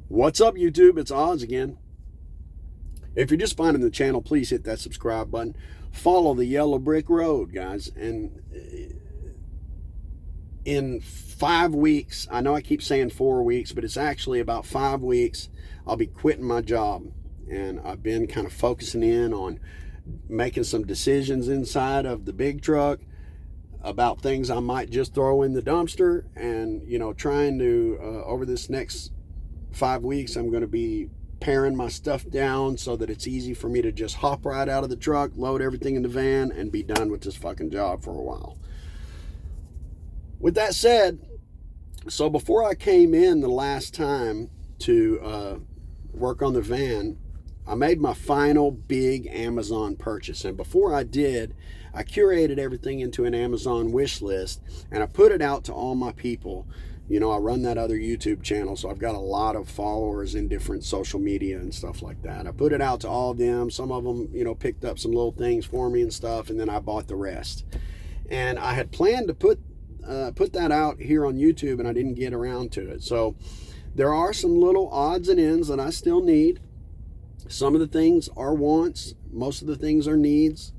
What's up, YouTube? It's Oz again. If you're just finding the channel, please hit that subscribe button. Follow the yellow brick road, guys. And in 5 weeks, I know I keep saying 4 weeks, but it's actually about 5 weeks, I'll be quitting my job. And I've been kind of focusing in on making some decisions inside of the big truck about things I might just throw in the dumpster, and trying to over this next 5 weeks, I'm going to be paring my stuff down so that it's easy for me to just hop right out of the truck, load everything in the van, and be done with this fucking job for a while. With that said, so before I came in the last time to work on the van, I made my final big Amazon purchase. And before I did, I curated everything into an Amazon wish list, and I put it out to all my people. I run that other YouTube channel, so I've got a lot of followers in different social media and stuff like that. I put it out to all of them. Some of them, picked up some little things for me and stuff, and then I bought the rest. And I had planned to put that out here on YouTube, and I didn't get around to it. So there are some little odds and ends that I still need. Some of the things are wants, most of the things are needs,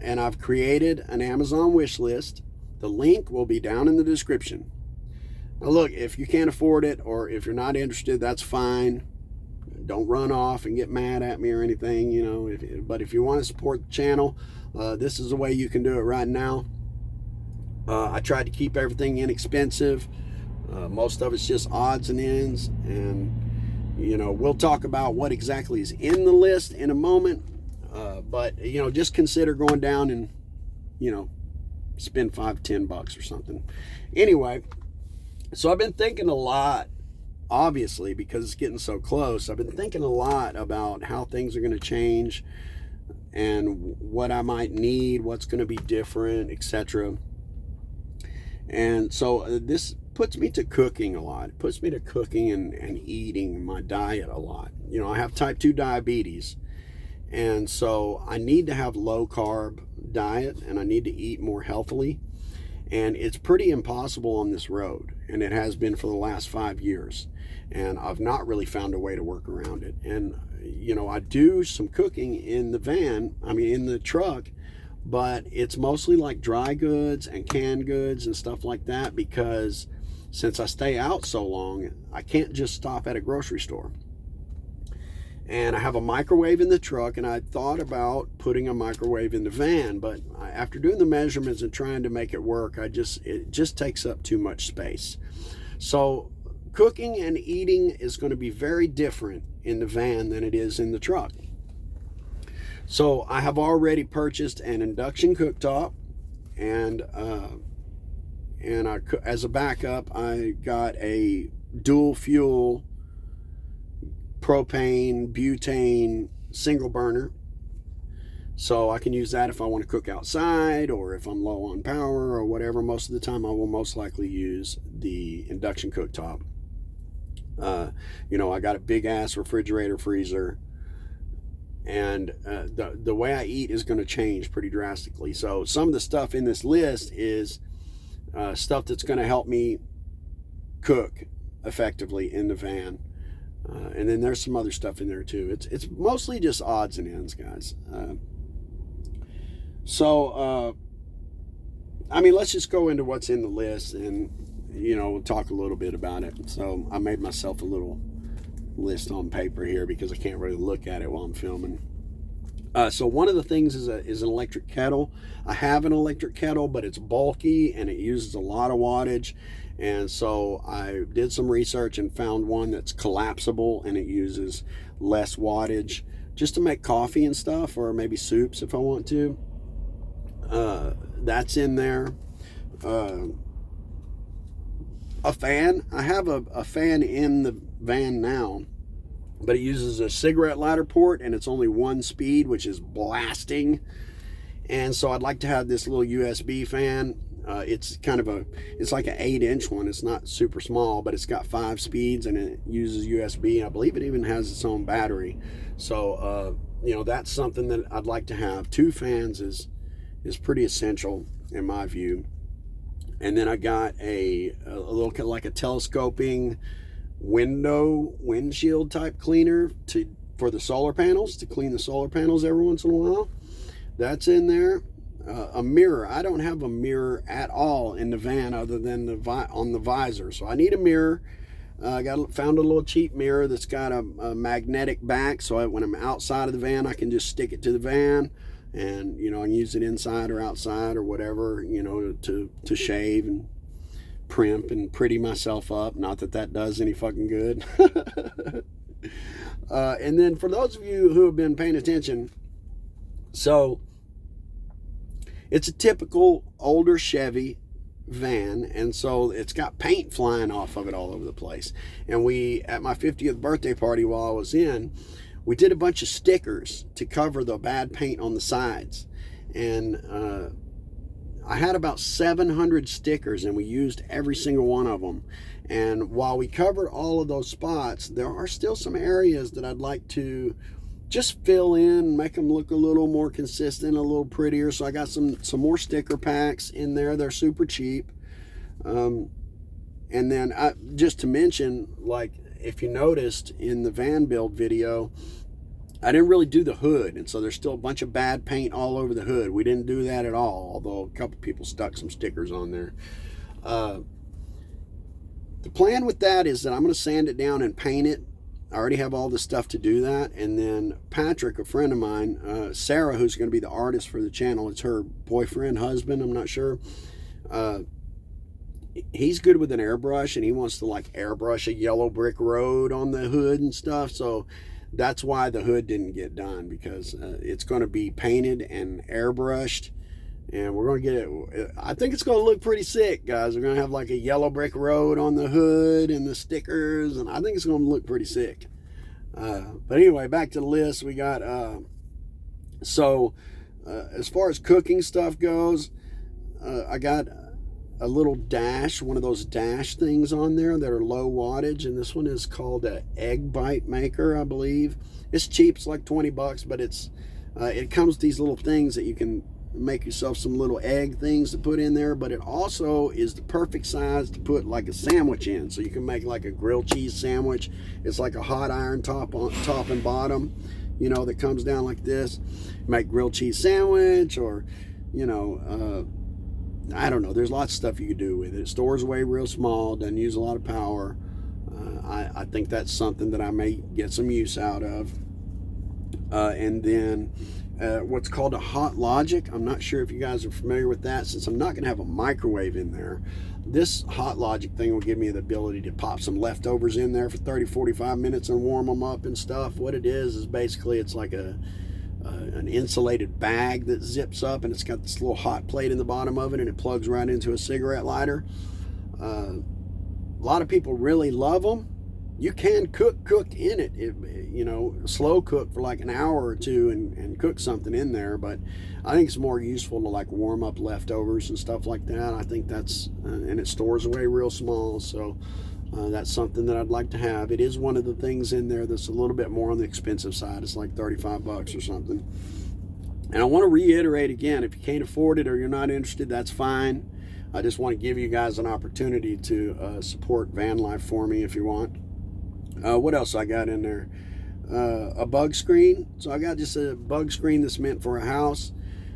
and I've created an Amazon wish list. The link will be down in the description. Now look, if you can't afford it, or if you're not interested, that's fine. Don't run off and get mad at me or anything, but if you want to support the channel, this is the way you can do it right now. I tried to keep everything inexpensive. Most of it's just odds and ends, and we'll talk about what exactly is in the list in a moment. But just consider going down and spend $5-10 or something. Anyway, so I've been thinking a lot, obviously, because it's getting so close. I've been thinking a lot about how things are going to change and what I might need, what's going to be different, etc. And so this puts me to cooking a lot. It puts me to cooking and eating my diet a lot. I have type 2 diabetes, and so I need to have low carb diet, and I need to eat more healthily. And it's pretty impossible on this road, and it has been for the last 5 years. And I've not really found a way to work around it. And I do some cooking in the van, in the truck, but it's mostly like dry goods and canned goods and stuff like that, because since I stay out so long, I can't just stop at a grocery store. And I have a microwave in the truck, and I thought about putting a microwave in the van, but after doing the measurements and trying to make it work, it just takes up too much space. So cooking and eating is going to be very different in the van than it is in the truck. So I have already purchased an induction cooktop, and as a backup, I got a dual fuel propane butane single burner, so I can use that if I want to cook outside, or if I'm low on power or whatever. Most of the time I will most likely use the induction cooktop. I got a big ass refrigerator freezer, and the way I eat is going to change pretty drastically. So some of the stuff in this list is stuff that's going to help me cook effectively in the van. And then there's some other stuff in there too. It's mostly just odds and ends, guys. Let's just go into what's in the list, and we'll talk a little bit about it. So I made myself a little list on paper here because I can't really look at it while I'm filming. So one of the things is an electric kettle. I have an electric kettle, but it's bulky and it uses a lot of wattage. And so I did some research and found one that's collapsible, and it uses less wattage just to make coffee and stuff, or maybe soups if I want to. That's in there. A fan. I have a fan in the van now, but it uses a cigarette lighter port, and it's only one speed, which is blasting. And so I'd like to have this little USB fan. It's like an 8-inch one. It's not super small, but it's got 5 speeds, and it uses USB. I believe it even has its own battery. So, that's something that I'd like to have. 2 fans is pretty essential in my view. And then I got a little like a telescoping windshield type cleaner for the solar panels, to clean the solar panels every once in a while. That's in there. A mirror. I don't have a mirror at all in the van other than on the visor, so I need a mirror. I found a little cheap mirror that's got a magnetic back, so when I'm outside of the van, I can just stick it to the van, and I can use it inside or outside or whatever, to shave and primp and pretty myself up. Not that that does any fucking good. And then for those of you who have been paying attention, so it's a typical older Chevy van, and so it's got paint flying off of it all over the place. And at my 50th birthday party while I was in, we did a bunch of stickers to cover the bad paint on the sides. And I had about 700 stickers, and we used every single one of them. And while we covered all of those spots, there are still some areas that I'd like to just fill in, make them look a little more consistent, a little prettier. So I got some more sticker packs in there. They're super cheap. And then just to mention, like, if you noticed in the van build video, I didn't really do the hood, and so there's still a bunch of bad paint all over the hood. We didn't do that at all, although a couple people stuck some stickers on there. The plan with that is that I'm going to sand it down and paint it. I already have all the stuff to do that. And then Patrick, a friend of mine, Sarah, who's going to be the artist for the channel, it's her boyfriend, husband, I'm not sure. He's good with an airbrush, and he wants to like airbrush a yellow brick road on the hood and stuff. So that's why the hood didn't get done, because it's going to be painted and airbrushed, and we're going to get it. I think it's going to look pretty sick, guys. We're going to have like a yellow brick road on the hood and the stickers, and I think it's going to look pretty sick. But anyway, back to the list. We got as far as cooking stuff goes, I got a little dash, one of those dash things on there that are low wattage, and this one is called an egg bite maker, I believe. It's cheap, it's like $20, but it comes with these little things that you can make yourself some little egg things to put in there, but it also is the perfect size to put like a sandwich in. So you can make like a grilled cheese sandwich. It's like a hot iron top and bottom, that comes down like this. Make grilled cheese sandwich, or I don't know. There's lots of stuff you could do with it. It stores away real small, doesn't use a lot of power. I think that's something that I may get some use out of. And then what's called a Hot Logic. I'm not sure if you guys are familiar with that. Since I'm not going to have a microwave in there, this Hot Logic thing will give me the ability to pop some leftovers in there for 30-45 minutes and warm them up and stuff. What it is basically it's like an insulated bag that zips up, and it's got this little hot plate in the bottom of it, and it plugs right into a cigarette lighter. A lot of people really love them. You can cook in it, slow cook for like an hour or two and cook something in there, but I think it's more useful to like warm up leftovers and stuff like that. I think that's and it stores away real small, so that's something that I'd like to have. It is one of the things in there that's a little bit more on the expensive side. It's like $35 or something. And I want to reiterate again, if you can't afford it or you're not interested, that's fine. I just want to give you guys an opportunity to support van life for me if you want. What else I got in there? A bug screen. So I got just a bug screen that's meant for a house.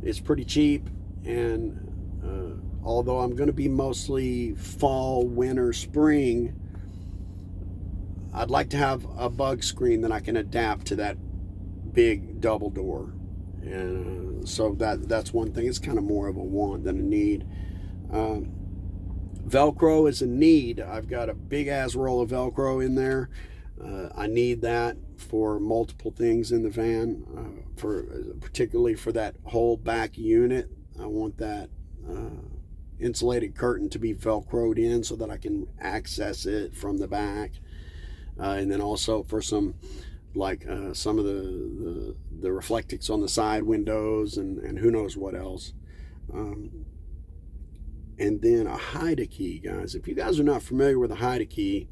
It's pretty cheap, and although I'm going to be mostly fall, winter, spring, I'd like to have a bug screen that I can adapt to that big double door. And so that's one thing. It's kind of more of a want than a need. Velcro is a need. I've got a big ass roll of Velcro in there. I need that for multiple things in the van, particularly for that whole back unit. I want that insulated curtain to be Velcroed in so that I can access it from the back. And then also for some some of the reflectics on the side windows and who knows what else. And then a hide key, guys. If you guys are not familiar with a hide key,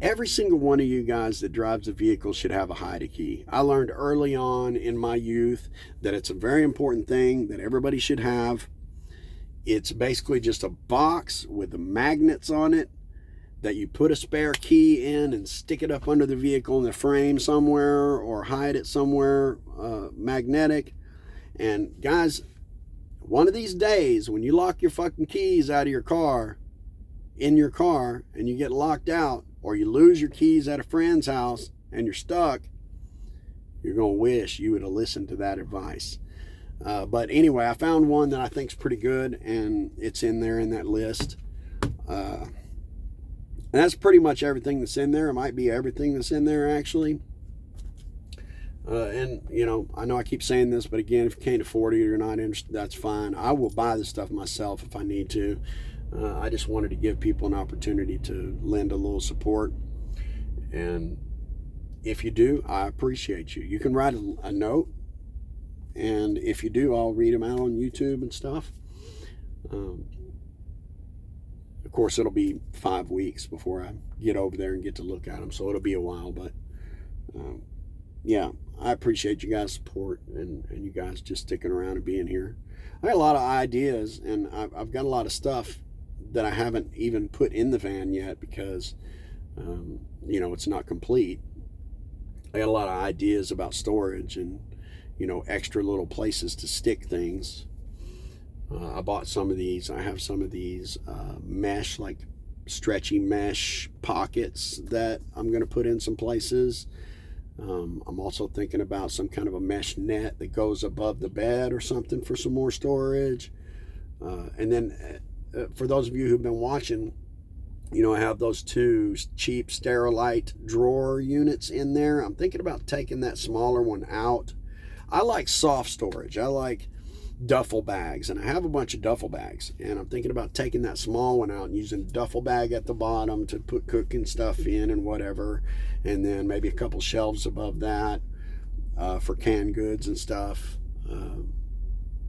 every single one of you guys that drives a vehicle should have a hide key. I learned early on in my youth that it's a very important thing that everybody should have. It's basically just a box with the magnets on it that you put a spare key in and stick it up under the vehicle in the frame somewhere, or hide it somewhere magnetic. And guys, one of these days when you lock your fucking keys out of your car, in your car, and you get locked out, or you lose your keys at a friend's house and you're stuck, you're going to wish you would have listened to that advice. But anyway, I found one that I think is pretty good, and it's in there in that list. And that's pretty much everything that's in there. It might be everything that's in there, actually. And, you know I keep saying this, but again, if you can't afford it or you're not interested, that's fine. I will buy the stuff myself if I need to. I just wanted to give people an opportunity to lend a little support. And if you do, I appreciate you. You can write a note. And if you do, I'll read them out on YouTube and stuff. Of course, it'll be 5 weeks before I get over there and get to look at them. So it'll be a while. But yeah, I appreciate you guys' support and you guys just sticking around and being here. I got a lot of ideas, and I've got a lot of stuff that I haven't even put in the van yet because, it's not complete. I got a lot of ideas about storage and, extra little places to stick things. I bought some of these. I have some of these mesh, like stretchy mesh pockets that I'm going to put in some places. I'm also thinking about some kind of a mesh net that goes above the bed or something for some more storage. And then for those of you who've been watching, I have those 2 cheap Sterilite drawer units in there. I'm thinking about taking that smaller one out. I like soft storage. I like duffel bags, and I have a bunch of duffel bags, and I'm thinking about taking that small one out and using a duffel bag at the bottom to put cooking stuff in and whatever, and then maybe a couple shelves above that for canned goods and stuff.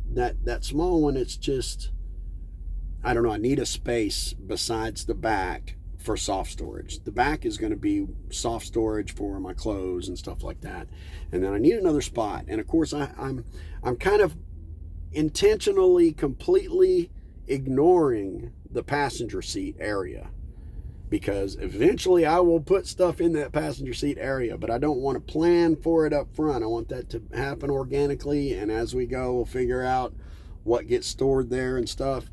That small one, it's just, I don't know, I need a space besides the back for soft storage. The back is going to be soft storage for my clothes and stuff like that, and then I need another spot. And of course, I'm kind of intentionally completely ignoring the passenger seat area, because eventually I will put stuff in that passenger seat area, but I don't want to plan for it up front. I want that to happen organically, and as we go, we'll figure out what gets stored there and stuff.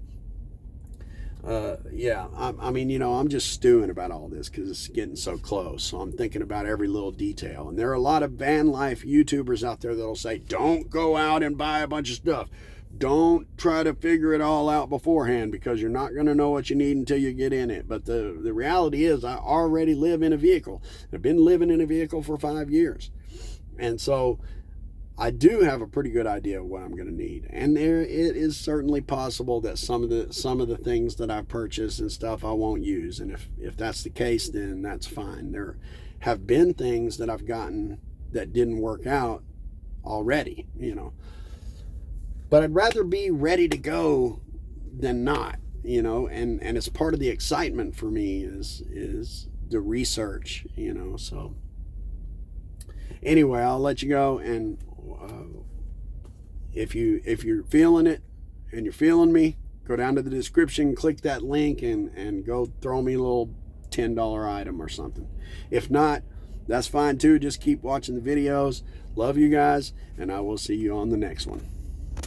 I'm just stewing about all this because it's getting so close. So I'm thinking about every little detail. And there are a lot of van life YouTubers out there that'll say, don't go out and buy a bunch of stuff. Don't try to figure it all out beforehand, because you're not going to know what you need until you get in it. But the reality is, I already live in a vehicle. I've been living in a vehicle for 5 years. And so I do have a pretty good idea of what I'm going to need, and it is certainly possible that some of the things that I purchase and stuff I won't use, and if that's the case, then that's fine. There have been things that I've gotten that didn't work out already, but I'd rather be ready to go than not, and it's part of the excitement for me is the research, so anyway, I'll let you go. And if you're feeling it and you're feeling me, go down to the description, click that link, and go throw me a little $10 item or something. If not, that's fine too. Just keep watching the videos. Love you guys, and I will see you on the next one.